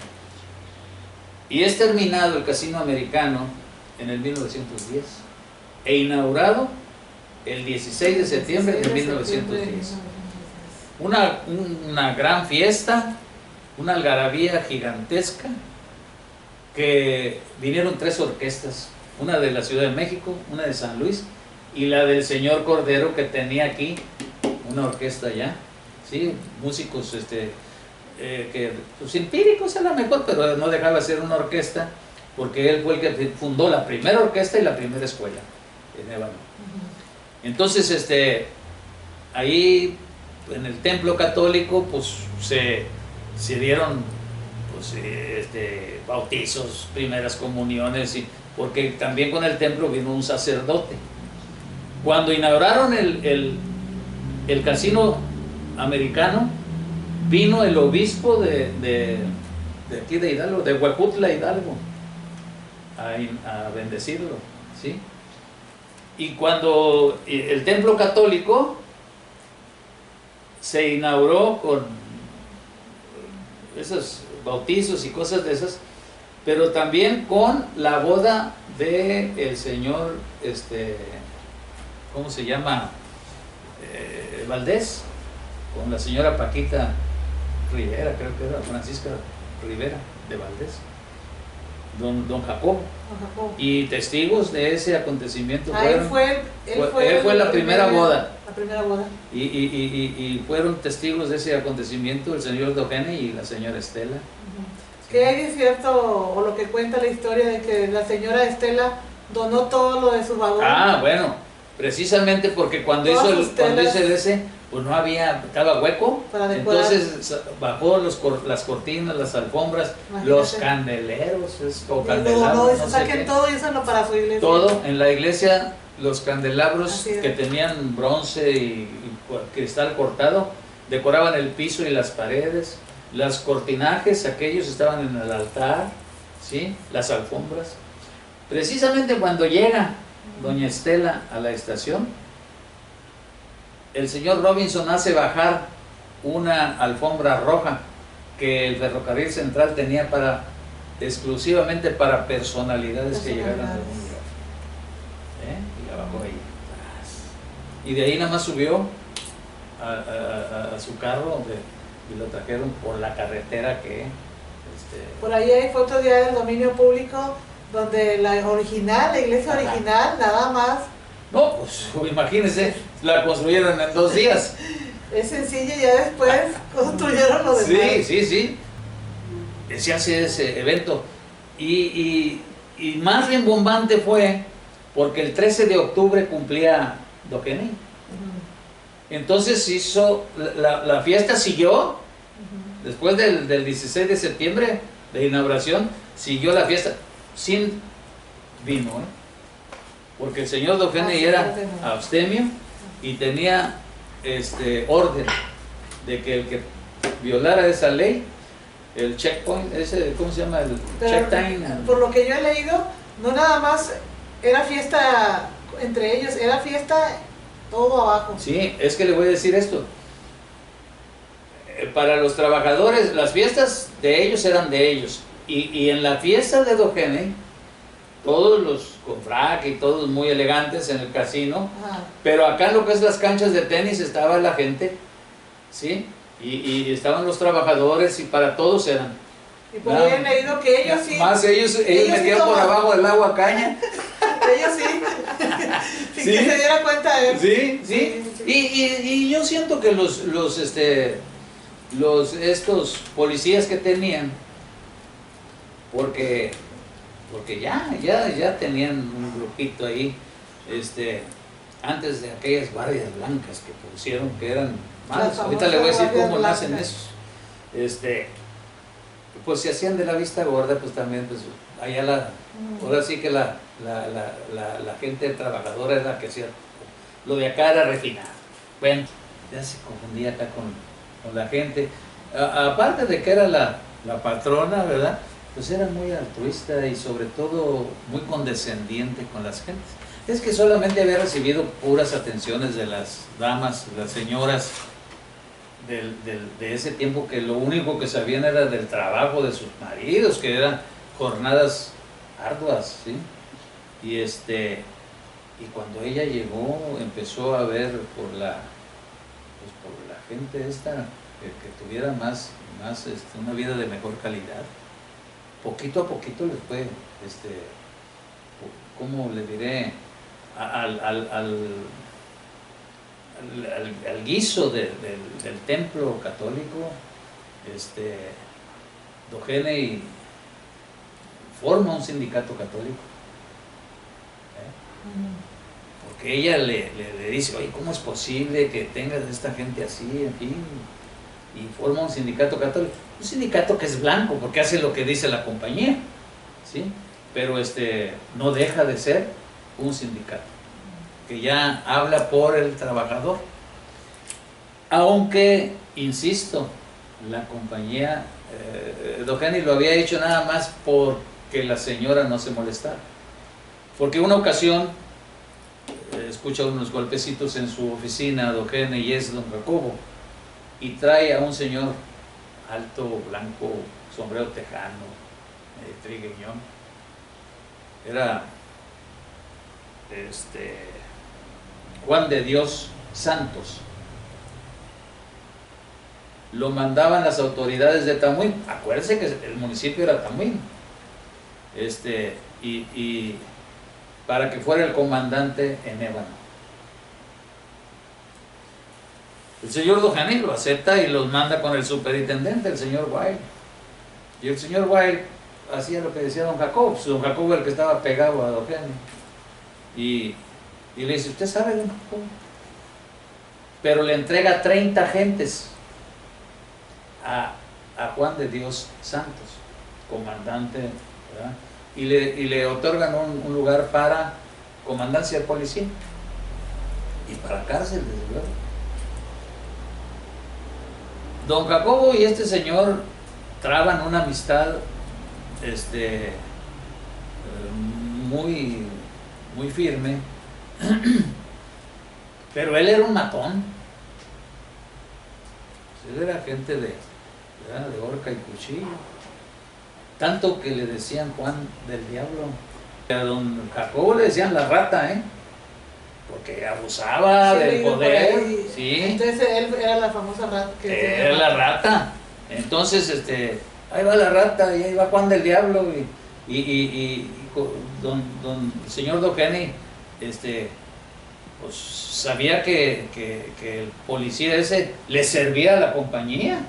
Y es terminado el casino americano en el 1910 e inaugurado el 16 de septiembre de 1910. Una gran fiesta, una algarabía gigantesca, que vinieron 3 orquestas, una de la Ciudad de México, una de San Luis y la del señor Cordero, que tenía aquí una orquesta ya, ¿sí? Músicos que pues, empíricos a lo mejor, pero no dejaba de ser una orquesta, porque él fue el que fundó la primera orquesta y la primera escuela en Ébano. Entonces, ahí en el templo católico, pues se dieron pues, bautizos, primeras comuniones, porque también con el templo vino un sacerdote. Cuando inauguraron el casino americano, vino el obispo de aquí de Hidalgo, de Huejutla, Hidalgo, a bendecirlo, ¿sí? Y cuando el templo católico se inauguró con esos bautizos y cosas de esas, pero también con la boda del señor, ¿cómo se llama? Valdés, con la señora Paquita Rivera, creo que era Francisca Rivera de Valdés, don Jacobo. Y testigos de ese acontecimiento él fue la primera boda. La primera boda. Y fueron testigos de ese acontecimiento el señor Dogene y la señora Estela. ¿Qué hay de cierto, o lo que cuenta la historia de que la señora Estela donó todo lo de su vagón? Bueno, precisamente porque cuando hizo ese, pues no había, estaba hueco, entonces bajó las cortinas, las alfombras, imagínate, los candeleros, saquen todo y úsenlo para su iglesia. Todo, en la iglesia, los candelabros que tenían bronce y cristal cortado, decoraban el piso y las paredes, los cortinajes, aquellos estaban en el altar, ¿sí? Las alfombras. Precisamente cuando llega doña Estela a la estación, el señor Robinson hace bajar una alfombra roja que el ferrocarril central tenía exclusivamente para personalidades que llegaran a algún lugar. Y la bajó ahí. Y de ahí nada más subió a su carro y lo trajeron por la carretera que Por ahí hay fotos ya del dominio público donde la iglesia original, nada más. No, pues imagínense, la construyeron en 2 días. Es sencilla y ya después construyeron lo demás. Sí. Se hace ese evento. Y más rimbombante fue porque el 13 de octubre cumplía Doheny. Entonces hizo, la fiesta siguió, después del 16 de septiembre de inauguración, siguió la fiesta sin vino, porque el señor Doheny era abstemio y tenía orden de que el que violara esa ley, el checkpoint, ese, ¿cómo se llama? El checkpoint. Por lo que yo he leído, no nada más era fiesta entre ellos, era fiesta todo abajo. Sí, es que le voy a decir esto. Para los trabajadores, las fiestas de ellos eran de ellos. Y en la fiesta de Doheny, todos los con frac y todos muy elegantes en el casino, pero acá en lo que es las canchas de tenis estaba la gente, ¿sí? Y estaban los trabajadores y para todos eran. Y por ahí he leído que ellos sí. Más ellos metían por abajo del agua caña. Ellos sí. Sin que se diera cuenta de él. Sí. Y yo siento que estos policías que tenían, porque ya tenían un grupito ahí, antes de aquellas guardias blancas que pusieron, que eran malas. Ahorita le voy a decir cómo nacen esos. Pues se hacían de la vista gorda, pues también, pues allá ahora sí que la gente trabajadora es la que hacía. Lo de acá era refinado. Bueno, ya se confundía acá con la gente. Aparte de que era la patrona, ¿verdad? Pues era muy altruista y sobre todo muy condescendiente con las gentes. Es que solamente había recibido puras atenciones de las damas, las señoras de ese tiempo, que lo único que sabían era del trabajo de sus maridos, que eran jornadas arduas, ¿sí? Y cuando ella llegó, empezó a ver por la gente esta que tuviera más una vida de mejor calidad. Poquito a poquito les fue, ¿cómo le diré? Al guiso del templo católico, Doheny forma un sindicato católico, porque ella le dice, oye, ¿cómo es posible que tengas esta gente así, en fin? Y forma un sindicato católico, un sindicato que es blanco, porque hace lo que dice la compañía, ¿sí? Pero no deja de ser un sindicato que ya habla por el trabajador, aunque, insisto, la compañía, Doheny lo había hecho nada más porque la señora no se molestara, porque una ocasión escucha unos golpecitos en su oficina Doheny y es don Jacobo, y trae a un señor alto, blanco, sombrero tejano, trigueñón. Era Juan de Dios Santos. Lo mandaban las autoridades de Tamuín. Acuérdense que el municipio era Tamuín. Y para que fuera el comandante en Ébano. El señor Doheny lo acepta y los manda con el superintendente, el señor Wild. Y el señor Wild hacía lo que decía don Jacob. Don Jacob era el que estaba pegado a Doheny. Y le dice, ¿usted sabe, don Jacob? Pero le entrega 30 agentes a Juan de Dios Santos, comandante, ¿verdad? Y le otorgan un lugar para comandancia de policía y para cárcel, desde luego. Don Jacobo y este señor traban una amistad muy, muy firme, pero él era un matón. Él era gente de horca y cuchillo, tanto que le decían Juan del Diablo. A don Jacobo le decían la rata, porque abusaba del poder. Sí. Entonces él era la famosa rata. Era la rata. Entonces ahí va la rata y ahí va Juan del Diablo y el señor Doheny pues sabía que el policía ese le servía a la compañía,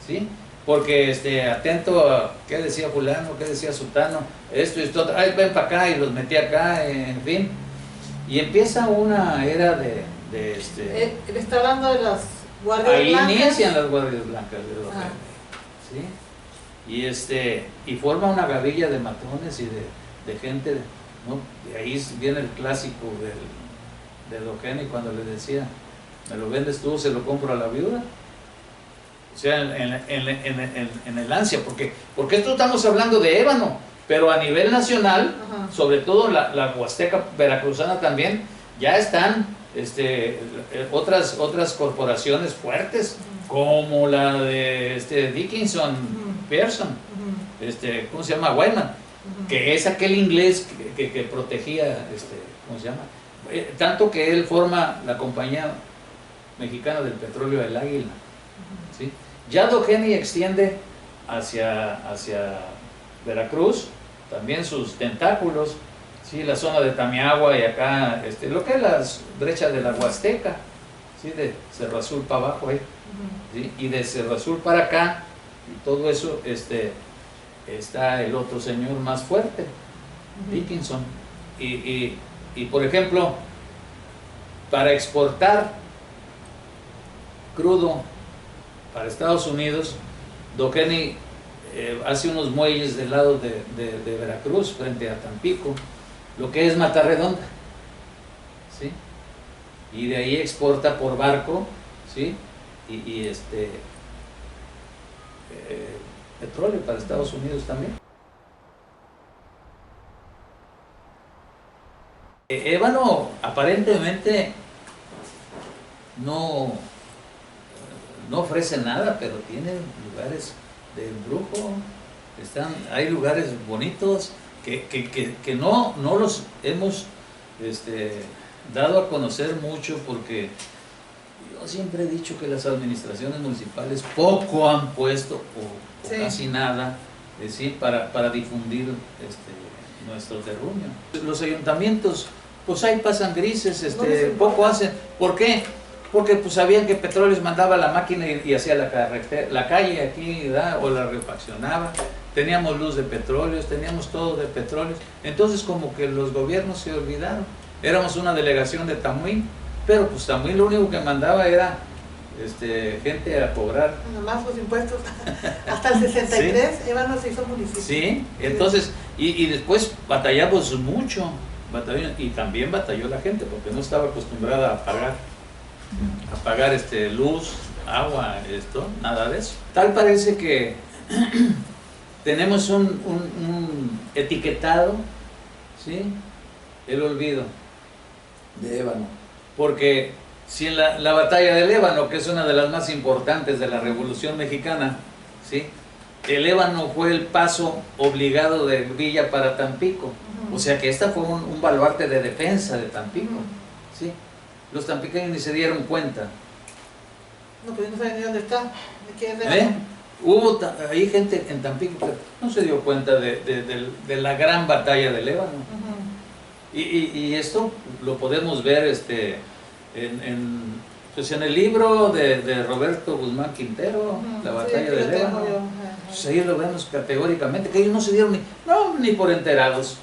¿sí? Porque atento a qué decía fulano, qué decía sutano, esto y esto, ay, ven para acá, y los metía acá, en fin. Y empieza una era de Él está hablando de las guardias ahí blancas. inician las guardias blancas de Doheny, ¿sí? Y forma una gavilla de matones y de gente, ¿no? De ahí viene el clásico de Doheny cuando le decía, ¿me lo vendes tú o se lo compro a la viuda? O sea, en el ansia, porque esto estamos hablando de ébano, pero a nivel nacional, Ajá. sobre todo la Huasteca veracruzana también, ya están otras corporaciones fuertes, como la de Dickinson, Pearson, ¿cómo se llama? Wyman, que es aquel inglés que protegía, ¿cómo se llama? Tanto que él forma la Compañía Mexicana del Petróleo del Águila, ¿sí? Ya Doheny extiende hacia Veracruz también sus tentáculos, ¿sí? La zona de Tamiagua y acá, lo que es las brechas de la Huasteca, ¿sí? De Cerro Azul para abajo ahí, ¿sí? Y de Cerro Azul para acá, y todo eso, está el otro señor más fuerte, Dickinson, y por ejemplo, para exportar crudo para Estados Unidos, Doheny hace unos muelles del lado de Veracruz, frente a Tampico, lo que es Mata Redonda, ¿sí? Y de ahí exporta por barco, ¿sí? Y petróleo para Estados Unidos también. Ébano aparentemente no ofrece nada, pero tiene lugares de embrujo, hay lugares bonitos que no los hemos dado a conocer mucho, porque yo siempre he dicho que las administraciones municipales poco han puesto, o casi nada, ¿sí? para difundir nuestro terruño. Los ayuntamientos, pues ahí pasan grises, poco hacen. ¿Por qué? Porque pues sabían que Petróleos mandaba la máquina y hacía la calle aquí, ¿verdad? O la refaccionaba. Teníamos luz de Petróleos, teníamos todo de Petróleos. Entonces como que los gobiernos se olvidaron. Éramos una delegación de Tamuín, pero pues Tamuín lo único que mandaba era gente a cobrar. Nomás los impuestos. Hasta el 63, ¿sí? Ébano se hizo municipio. Sí, entonces, y después batallamos mucho, y también batalló la gente, porque no estaba acostumbrada a pagar luz, agua, nada de eso. Tal parece que tenemos un etiquetado, ¿sí? El olvido de ébano, porque si en la batalla del Ébano, que es una de las más importantes de la Revolución Mexicana, ¿sí? El ébano fue el paso obligado de Villa para Tampico, o sea que esta fue un baluarte de defensa de Tampico, ¿sí? Los tampiqueños ni se dieron cuenta. No, pues no saben ni dónde está. Hubo ahí gente en Tampico que no se dio cuenta de la gran batalla del Ébano. Y esto lo podemos ver pues en el libro de Roberto Guzmán Quintero, La batalla del Ébano. Pues ahí lo vemos categóricamente, que ellos no se dieron ni por enterados.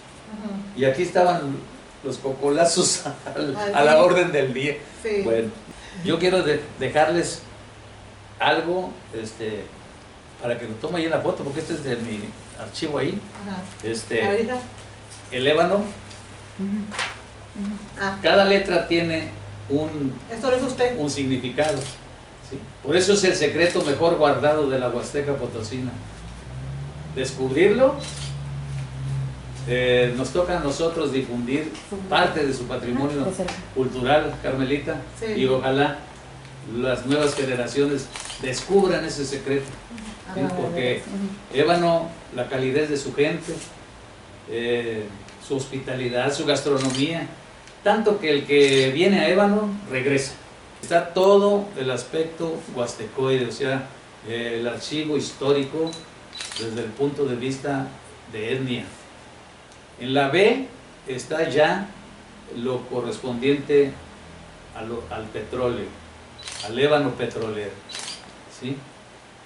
Y aquí estaban los cocolazos a la orden del día. Sí. Bueno, yo quiero dejarles algo para que lo tome ahí en la foto, porque este es de mi archivo ahí. El ébano, cada letra tiene un significado, ¿sí? Por eso es el secreto mejor guardado de la Huasteca Potosina. Descubrirlo, nos toca a nosotros difundir parte de su patrimonio cultural, Carmelita, sí. Y ojalá las nuevas generaciones descubran ese secreto, ¿sí? Porque ébano, la calidez de su gente, su hospitalidad, su gastronomía, tanto que el que viene a ébano regresa. Está todo el aspecto huastecoide, o sea, el archivo histórico desde el punto de vista de etnia. En la B está ya lo correspondiente al petróleo, al ébano petrolero, ¿sí?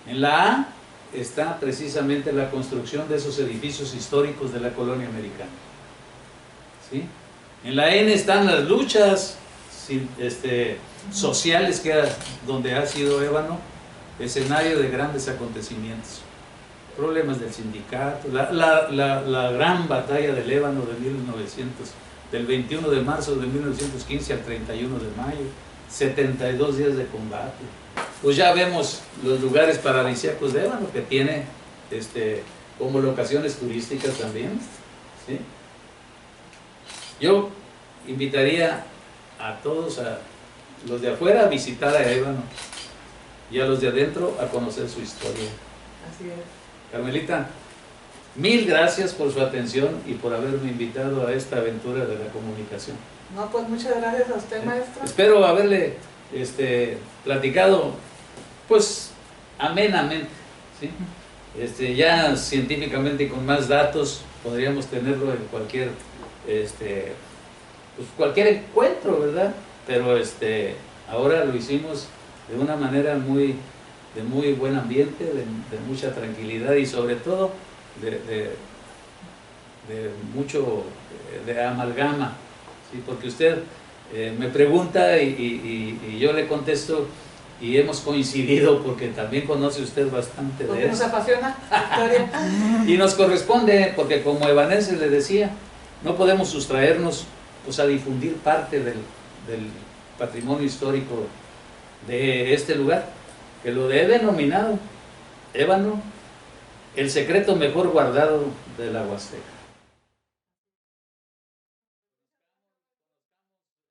En la A está precisamente la construcción de esos edificios históricos de la colonia americana, ¿sí? En la N están las luchas sociales donde ha sido ébano escenario de grandes acontecimientos, problemas del sindicato, la gran batalla del ébano del 21 de marzo de 1915 al 31 de mayo, 72 días de combate. Pues ya vemos los lugares paradisíacos de ébano que tiene como locaciones turísticas también, ¿sí? Yo invitaría a todos, a los de afuera, a visitar a ébano y a los de adentro a conocer su historia. Así es. Carmelita, mil gracias por su atención y por haberme invitado a esta aventura de la comunicación. No, pues muchas gracias a usted, maestro. Espero haberle platicado, pues, amenamente, ¿sí? Ya científicamente y con más datos podríamos tenerlo en cualquier, pues, cualquier encuentro, ¿verdad? Pero ahora lo hicimos de una manera de muy buen ambiente, de mucha tranquilidad y sobre todo de mucho de amalgama, ¿sí? Porque usted me pregunta y yo le contesto y hemos coincidido porque también conoce usted bastante Porque de nos eso. apasiona la historia. Y nos corresponde, porque como ebanense le decía, no podemos sustraernos, pues, a difundir parte del patrimonio histórico de este lugar, que lo he denominado ébano, el secreto mejor guardado de la Huasteca.